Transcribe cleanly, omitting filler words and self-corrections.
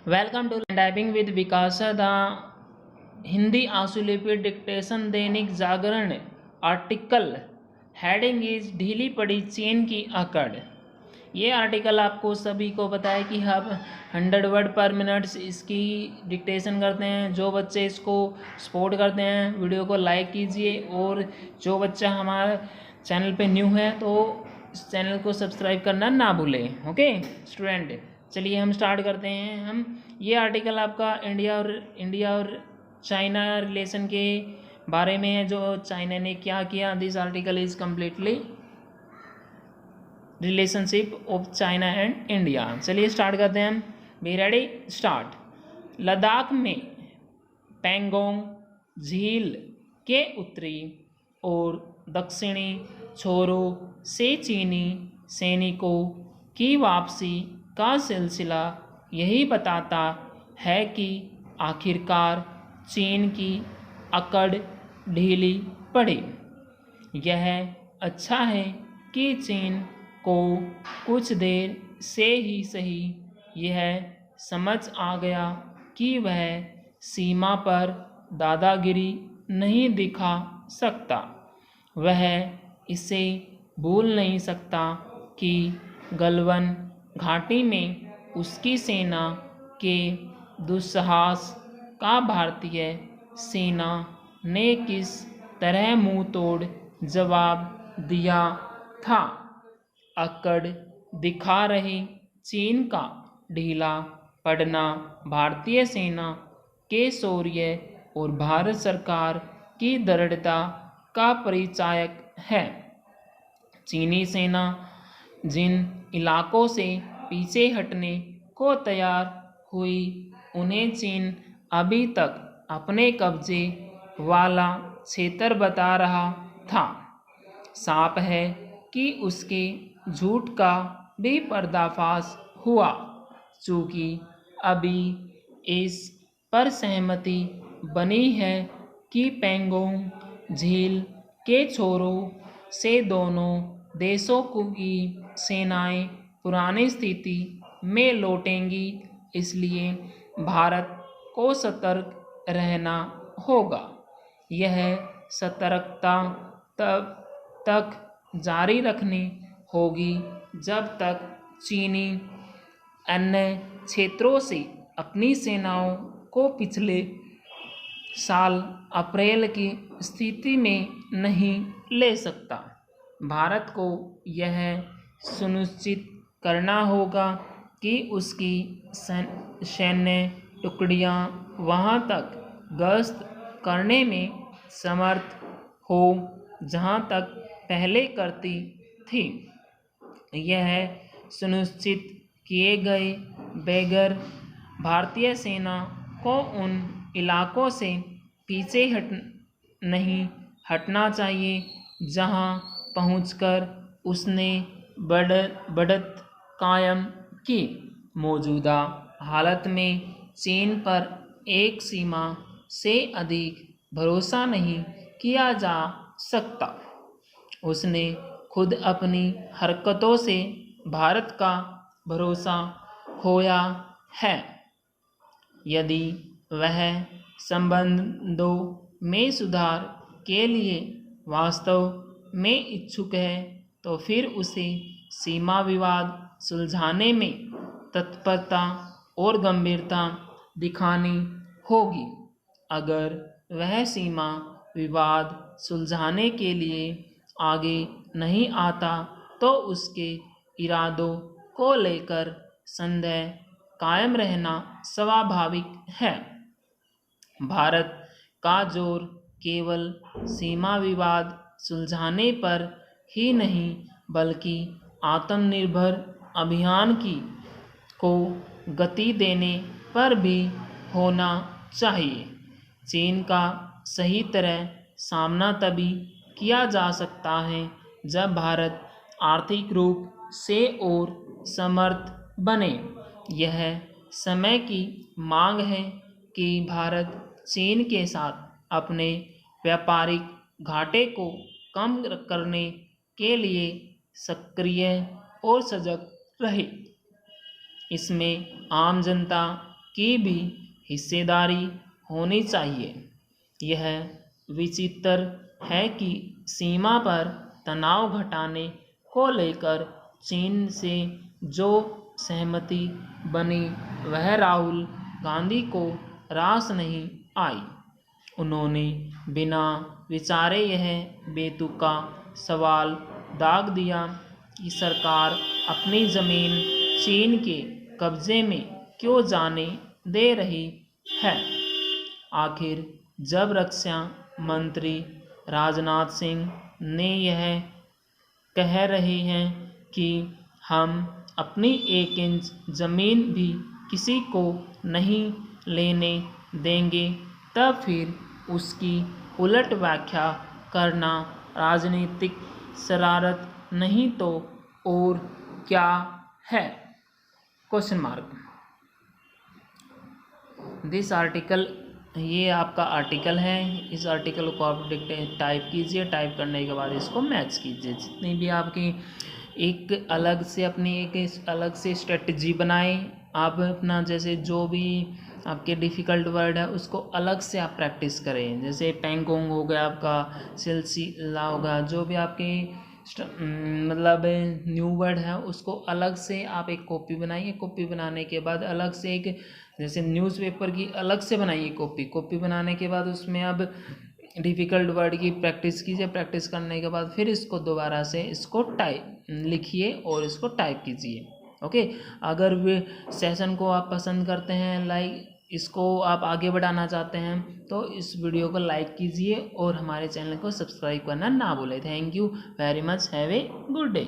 Welcome to typing with विकासा the Hindi आंसुलिपि dictation Dainik Jagran. Article heading is ढीली पड़ी चीन की अकड़। ये आर्टिकल आपको सभी को पता है कि हम 100 वर्ड पर मिनट इसकी डिक्टेशन करते हैं। जो बच्चे इसको सपोर्ट करते हैं वीडियो को लाइक कीजिए, और जो बच्चा हमारे चैनल पे न्यू है तो इस चैनल को सब्सक्राइब करना ना भूलें। ओके स्टूडेंट, चलिए हम स्टार्ट करते हैं। हम ये आर्टिकल आपका इंडिया और चाइना रिलेशन के बारे में है, जो चाइना ने क्या किया। This article is completely relationship of China and India. चलिए स्टार्ट करते हैं हम। Be ready, start. लद्दाख में पैंगोंग झील के उत्तरी और दक्षिणी छोरों से चीनी सैनिकों की वापसी का सिलसिला यही बताता है कि आखिरकार चीन की अकड़ ढीली पड़ी। यह अच्छा है कि चीन को कुछ देर से ही सही यह समझ आ गया कि वह सीमा पर दादागिरी नहीं दिखा सकता। वह इसे भूल नहीं सकता कि गलवान घाटी में उसकी सेना के दुस्साहस का भारतीय सेना ने किस तरह मुंह तोड़ जवाब दिया था। अकड़ दिखा रही चीन का ढीला पड़ना भारतीय सेना के शौर्य और भारत सरकार की दृढ़ता का परिचायक है। चीनी सेना जिन इलाकों से पीछे हटने को तैयार हुई, उन्हें चीन अभी तक अपने कब्जे वाला क्षेत्र बता रहा था। साफ है कि उसके झूठ का भी पर्दाफाश हुआ, चूँकि अभी इस पर सहमति बनी है कि पैंगोंग झील के छोरों से दोनों देशों की सेनाएं पुरानी स्थिति में लौटेंगी। इसलिए भारत को सतर्क रहना होगा। यह सतर्कता तब तक जारी रखनी होगी जब तक चीनी अन्य क्षेत्रों से अपनी सेनाओं को पिछले साल अप्रैल की स्थिति में नहीं ले सकता। भारत को यह सुनिश्चित करना होगा कि उसकी सैन्य टुकड़ियां वहां तक गश्त करने में समर्थ हो जहां तक पहले करती थी। यह सुनिश्चित किए गए बगैर भारतीय सेना को उन इलाकों से पीछे नहीं हटना चाहिए जहां पहुंचकर उसने बढ़त कायम की। मौजूदा हालत में चीन पर एक सीमा से अधिक भरोसा नहीं किया जा सकता। उसने खुद अपनी हरकतों से भारत का भरोसा खोया है। यदि वह संबंधों में सुधार के लिए वास्तव में इच्छुक है तो फिर उसे सीमा विवाद सुलझाने में तत्परता और गंभीरता दिखानी होगी। अगर वह सीमा विवाद सुलझाने के लिए आगे नहीं आता तो उसके इरादों को लेकर संदेह कायम रहना स्वाभाविक है। भारत का जोर केवल सीमा विवाद सुलझाने पर ही नहीं बल्कि आत्मनिर्भर अभियान को गति देने पर भी होना चाहिए। चीन का सही तरह सामना तभी किया जा सकता है जब भारत आर्थिक रूप से और समर्थ बने। यह समय की मांग है कि भारत चीन के साथ अपने व्यापारिक घाटे को कम करने के लिए सक्रिय और सजग रहे। इसमें आम जनता की भी हिस्सेदारी होनी चाहिए। यह विचित्र है कि सीमा पर तनाव घटाने को लेकर चीन से जो सहमति बनी वह राहुल गांधी को रास नहीं आई। उन्होंने बिना विचारे यह बेतुका सवाल दाग दिया कि सरकार अपनी ज़मीन चीन के कब्जे में क्यों जाने दे रही है। आखिर जब रक्षा मंत्री राजनाथ सिंह ने यह कह रहे हैं कि हम अपनी 1 इंच ज़मीन भी किसी को नहीं लेने देंगे, तब फिर उसकी उलट व्याख्या करना राजनीतिक शरारत नहीं तो और क्या है? Question mark. दिस आर्टिकल, ये आपका आर्टिकल है। इस आर्टिकल को आप टाइप कीजिए। टाइप करने के बाद इसको मैच कीजिए। जितनी भी आपकी एक अलग से अपनी एक अलग से स्ट्रेटजी बनाएं। आप अपना जैसे जो भी आपके डिफ़िकल्ट वर्ड है उसको अलग से आप प्रैक्टिस करें। जैसे पेंगोंग हो गया, आपका सिलसिला होगा, जो भी आपके मतलब न्यू वर्ड है उसको अलग से आप एक कॉपी बनाइए। कॉपी बनाने के बाद अलग से एक जैसे न्यूज़पेपर की अलग से बनाइए कॉपी बनाने के बाद उसमें अब डिफ़िकल्ट वर्ड की प्रैक्टिस कीजिए। प्रैक्टिस करने के बाद फिर इसको दोबारा से इसको टाइप लिखिए और इसको टाइप कीजिए। ओके, अगर वे सेशन को आप पसंद करते हैं, लाइक इसको आप आगे बढ़ाना चाहते हैं, तो इस वीडियो को लाइक कीजिए और हमारे चैनल को सब्सक्राइब करना ना भूलें। Thank you very much. Have a good day.